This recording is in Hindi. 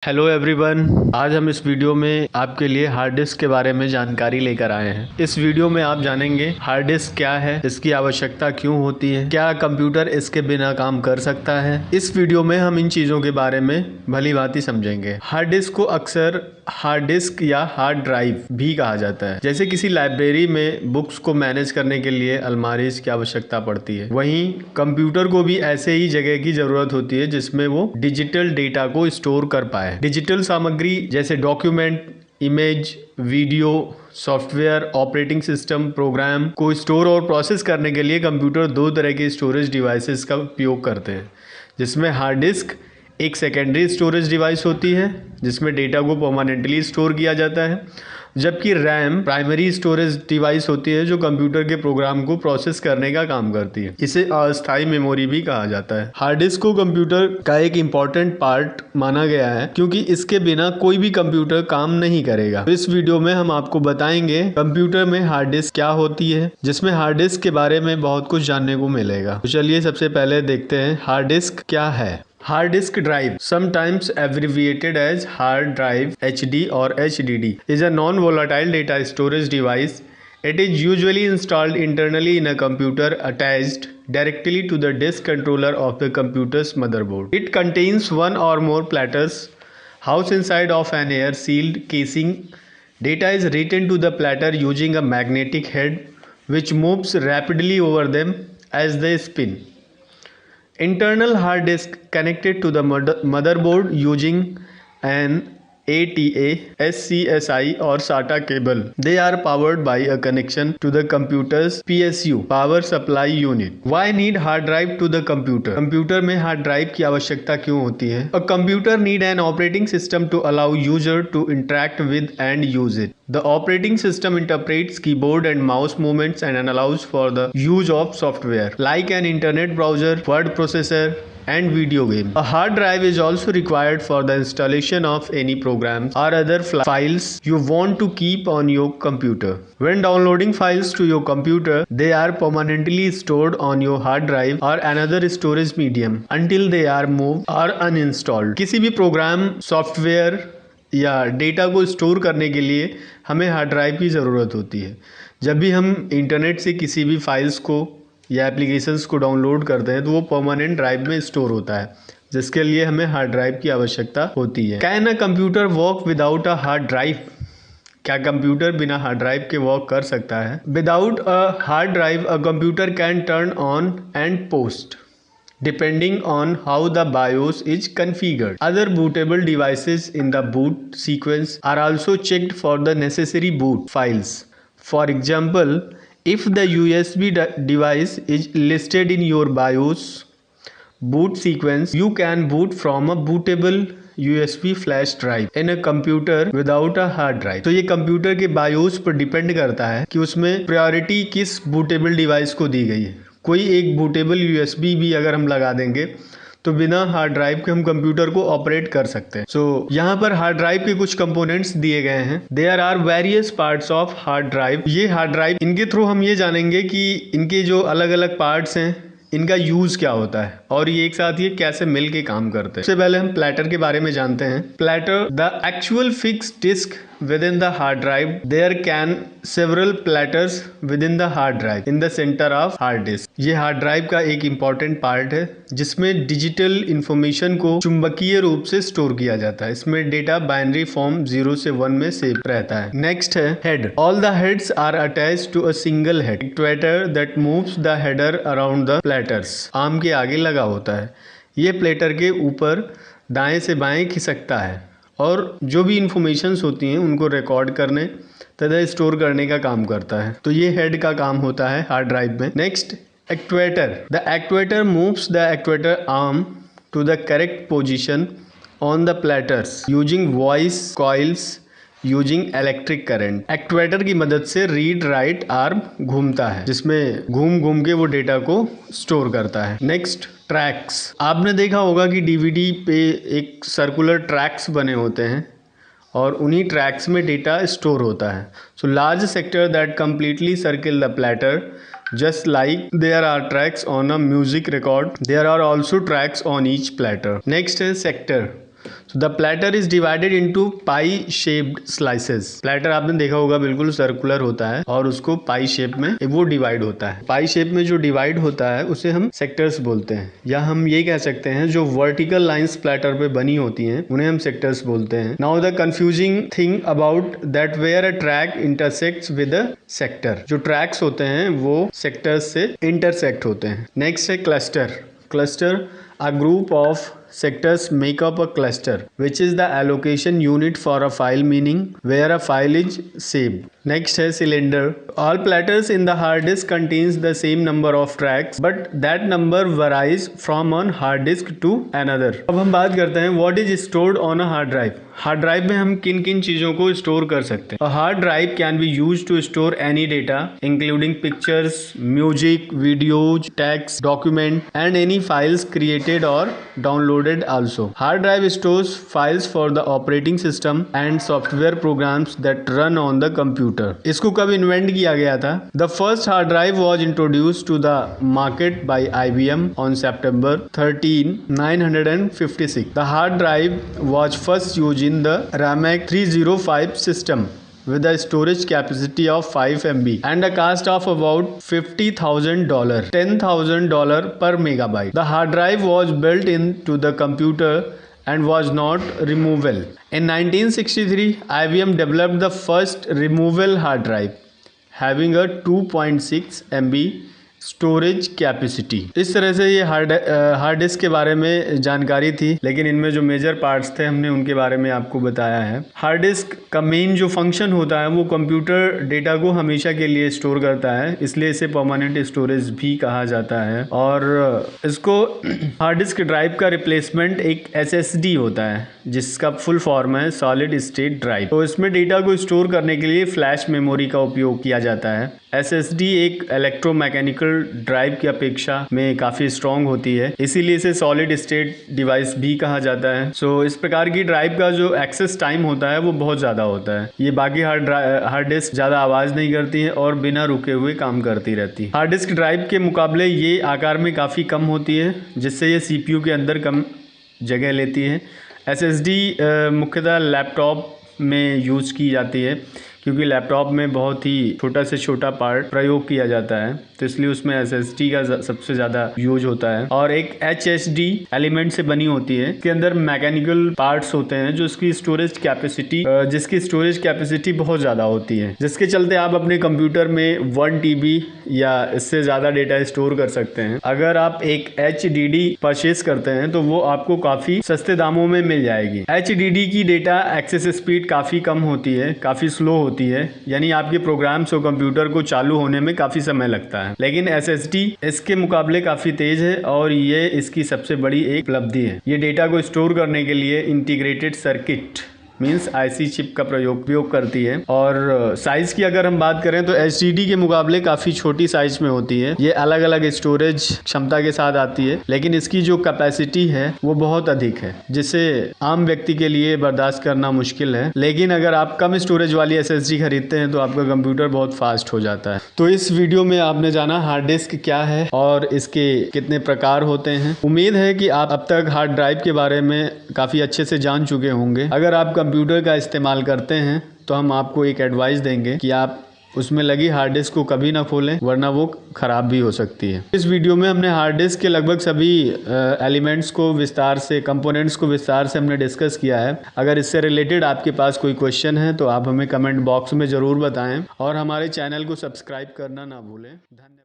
हेलो एवरीवन, आज हम इस वीडियो में आपके लिए हार्ड डिस्क के बारे में जानकारी लेकर आए हैं। इस वीडियो में आप जानेंगे हार्ड डिस्क क्या है, इसकी आवश्यकता क्यों होती है, क्या कंप्यूटर इसके बिना काम कर सकता है। इस वीडियो में हम इन चीज़ों के बारे में भली भांति समझेंगे। हार्ड डिस्क को अक्सर हार्ड डिस्क या हार्ड ड्राइव भी कहा जाता है। जैसे किसी लाइब्रेरी में बुक्स को मैनेज करने के लिए अलमारी की आवश्यकता पड़ती है, वहीं कंप्यूटर को भी ऐसे ही जगह की जरूरत होती है जिसमें वो डिजिटल डेटा को स्टोर कर पाए। डिजिटल सामग्री जैसे document, image, video, software, operating system, program को स्टोर और प्रोसेस करने के लिए कंप्यूटर दो तरह के स्टोरेज डिवाइसेस का उपयोग करते हैं, जिसमें हार्ड डिस्क एक सेकेंडरी स्टोरेज डिवाइस होती है जिसमें डेटा को परमानेंटली स्टोर किया जाता है, जबकि रैम प्राइमरी स्टोरेज डिवाइस होती है जो कंप्यूटर के प्रोग्राम को प्रोसेस करने का काम करती है। इसे अस्थायी मेमोरी भी कहा जाता है। हार्ड डिस्क को कंप्यूटर का एक इम्पॉर्टेंट पार्ट माना गया है क्योंकि इसके बिना कोई भी कंप्यूटर काम नहीं करेगा। तो इस वीडियो में हम आपको बताएंगे कंप्यूटर में हार्ड डिस्क क्या होती है, जिसमें हार्ड डिस्क के बारे में बहुत कुछ जानने को मिलेगा। तो चलिए सबसे पहले देखते हैं हार्ड डिस्क क्या है। Hard disk drive, sometimes abbreviated as hard drive (HD) or HDD, is a non-volatile data storage device. It is usually installed internally in a computer attached directly to the disk controller of the computer's motherboard. It contains one or more platters housed inside of an air-sealed casing. Data is written to the platter using a magnetic head which moves rapidly over them as they spin. Internal hard disk connected to the motherboard using an ATA, SCSI or SATA cable. They are powered by a connection to the computer's PSU, power supply unit. Why need hard drive to the computer? Computer में हार्ड ड्राइव की आवश्यकता क्यों होती है? A computer need an operating system to allow user to interact with and use it. The operating system interprets keyboard and mouse movements and allows for the use of software like an internet browser, word processor, and video game. A hard drive is also required for the installation of any programs or other files you want to keep on your computer. When downloading files to your computer, they are permanently stored on your hard drive or another storage medium until they are moved or uninstalled. किसी भी प्रोग्राम, सॉफ्टवेयर या डेटा को स्टोर करने के लिए हमें हार्ड ड्राइव की ज़रूरत होती है। जब भी हम इंटरनेट से किसी भी फाइल्स को या एप्लीकेशंस को डाउनलोड करते हैं तो वो परमानेंट ड्राइव में स्टोर होता है, जिसके लिए हमें हार्ड ड्राइव की आवश्यकता होती है। Can a computer work without a hard drive? क्या कंप्यूटर बिना हार्ड ड्राइव के वर्क कर सकता है? Without a hard drive a computer can turn on and post depending on how the BIOS is configured. Other bootable devices in the boot sequence are also checked for the necessary boot files. For example, if the USB device is listed in your BIOS boot sequence, you can boot from a bootable USB flash drive in a computer without a hard drive. तो ये कंप्यूटर के BIOS पर डिपेंड करता है कि उसमें प्रायोरिटी किस बूटेबल डिवाइस को दी गई है। कोई एक बूटेबल USB भी अगर हम लगा देंगे तो बिना हार्ड ड्राइव के हम कंप्यूटर को ऑपरेट कर सकते हैं। यहाँ पर हार्ड ड्राइव के कुछ कंपोनेंट्स दिए गए हैं। There are various parts of hard drive. ये हार्ड ड्राइव, इनके थ्रू हम ये जानेंगे कि इनके जो अलग अलग पार्ट्स हैं इनका यूज क्या होता है और ये एक साथ ये कैसे मिल के काम करते हैं। सबसे पहले हम प्लेटर के बारे में जानते हैं। Platter, the actual fixed disk within the hard drive. There can several platters within the hard drive in the center of hard disk. ये हार्ड ड्राइव का एक इम्पॉर्टेंट पार्ट है जिसमें डिजिटल इंफॉर्मेशन को चुंबकीय रूप से स्टोर किया जाता है। इसमें डेटा बाइनरी फॉर्म 0 से 1 में सेव रहता है। नेक्स्ट है head. All the heads are attached to a single head actuator that moves the header around the platters. Arm के आगे लगा होता है। ये प्लेटर के ऊपर दाएं से बाएं खिसकता है और जो भी इंफॉर्मेशंस होती हैं उनको रिकॉर्ड करने तथा स्टोर करने का काम करता है। तो ये हेड का काम होता है हार्ड ड्राइव में। Next, actuator. The actuator moves the actuator arm to the correct position on the platters using voice coils using electric current. Actuator की मदद से रीड राइट आर्म घूमता है जिसमें घूम घूम के वो डेटा को स्टोर करता है। Next, tracks. आपने देखा होगा कि डीवीडी पे एक सर्कुलर ट्रैक्स बने होते हैं और उन्हीं ट्रैक्स में डेटा स्टोर होता है। So large sector that completely circle the platter just like there are tracks on a music record, there are also tracks on each platter. Next है sector. The platter is divided into pie shaped slices. Platter आपने देखा होगा बिल्कुल सर्कुलर होता है और उसको पाई शेप में वो डिवाइड होता है। पाई शेप में जो डिवाइड होता है उसे हम सेक्टर्स बोलते हैं, या हम ये कह सकते हैं जो वर्टिकल लाइंस प्लेटर पे बनी होती हैं उन्हें हम सेक्टर्स बोलते हैं। Now the confusing thing about that where a track intersects with a sector, जो ट्रैक्स होते हैं वो सेक्टर्स से इंटरसेक्ट होते हैं। नेक्स्ट है cluster. Cluster a group of sectors make up a cluster which is the allocation unit for a file, meaning where a file is saved. Next है cylinder. All platters in the hard disk contains the same number of tracks but that number varies from one hard disk to another. अब हम बात करते हैं what is stored on a hard drive. Hard drive में हम किन किन चीज़ों को स्टोर कर सकते हैं। Hard drive can be used to store any data including pictures, music, videos, text, document and any files created और downloaded also. Hard drive stores files for the operating system and software programs that run on the computer. इसको कब इन्वेंट किया गया था? The first hard drive was introduced to the market by IBM on September 13, 1956. The hard drive was first used in the RAMAC 305 system with a storage capacity of 5 MB and a cost of about $50,000, $10,000 per megabyte. The hard drive was built into the computer and was not removable. In 1963, IBM developed the first removable hard drive, having a 2.6 MB storage capacity. इस तरह से ये हार्ड डिस्क के बारे में जानकारी थी, लेकिन इनमें जो मेजर पार्ट्स थे हमने उनके बारे में आपको बताया है। हार्ड डिस्क का मेन जो फंक्शन होता है वो कंप्यूटर डेटा को हमेशा के लिए स्टोर करता है, इसलिए इसे परमानेंट स्टोरेज भी कहा जाता है। और इसको हार्ड डिस्क ड्राइव का रिप्लेसमेंट एक SSD होता है जिसका फुल फॉर्म है सॉलिड स्टेट ड्राइव। तो इसमें डेटा को स्टोर करने के लिए फ्लैश मेमोरी का उपयोग किया जाता है। SSD एक इलेक्ट्रोमैकेनिकल ड्राइव की अपेक्षा में काफ़ी स्ट्रॉन्ग होती है, इसीलिए इसे सॉलिड स्टेट डिवाइस भी कहा जाता है। सो इस प्रकार की ड्राइव का जो एक्सेस टाइम होता है वो बहुत ज़्यादा होता है। ये बाकी हार्ड डिस्क ज़्यादा आवाज़ नहीं करती है और बिना रुके हुए काम करती रहती है। हार्ड डिस्क ड्राइव के मुकाबले ये आकार में काफ़ी कम होती है, जिससे ये CPU के अंदर कम जगह लेती है। SSD मुख्यतः लैपटॉप में यूज़ की जाती है क्योंकि लैपटॉप में बहुत ही छोटा से छोटा पार्ट प्रयोग किया जाता है, तो इसलिए उसमें SSD का सबसे ज़्यादा यूज होता है। और एक HDD एलिमेंट से बनी होती है, इसके अंदर मैकेनिकल पार्ट्स होते हैं जो जिसकी स्टोरेज कैपेसिटी बहुत ज़्यादा होती है, जिसके चलते आप अपने कंप्यूटर में 1 TB या इससे ज़्यादा डेटा स्टोर कर सकते हैं। अगर आप एक HDD परचेज करते हैं तो वो आपको काफ़ी सस्ते दामों में मिल जाएगी। HDD की डेटा एक्सेस स्पीड काफ़ी कम होती है, काफ़ी स्लो होती है, यानी आपके प्रोग्राम्स और कंप्यूटर को चालू होने में काफ़ी समय लगता है। लेकिन SSD इसके मुकाबले काफ़ी तेज़ है और ये इसकी सबसे बड़ी एक उपलब्धि है। ये डेटा को स्टोर करने के लिए integrated circuit means IC chip का उपयोग करती है। और साइज़ की अगर हम बात करें तो HDD के मुकाबले काफ़ी छोटी साइज में होती है। ये अलग अलग स्टोरेज क्षमता के साथ आती है, लेकिन इसकी जो कैपेसिटी है वो बहुत अधिक है, जिसे आम व्यक्ति के लिए बर्दाश्त करना मुश्किल है। लेकिन अगर आप कम स्टोरेज वाली SSD खरीदते हैं तो आपका कंप्यूटर बहुत फास्ट हो जाता है। तो इस वीडियो में आपने जाना हार्ड डिस्क क्या है और इसके कितने प्रकार होते हैं। उम्मीद है कि आप अब तक हार्ड ड्राइव के बारे में काफ़ी अच्छे से जान चुके होंगे। अगर आप कंप्यूटर का इस्तेमाल करते हैं तो हम आपको एक एडवाइस देंगे कि आप उसमें लगी हार्ड डिस्क को कभी ना खोलें, वरना वो ख़राब भी हो सकती है। इस वीडियो में हमने हार्ड डिस्क के लगभग सभी एलिमेंट्स को विस्तार से, कंपोनेंट्स को विस्तार से हमने डिस्कस किया है। अगर इससे रिलेटेड आपके पास कोई क्वेश्चन है तो आप हमें कमेंट बॉक्स में ज़रूर बताएं और हमारे चैनल को सब्सक्राइब करना ना भूलें। धन्यवाद।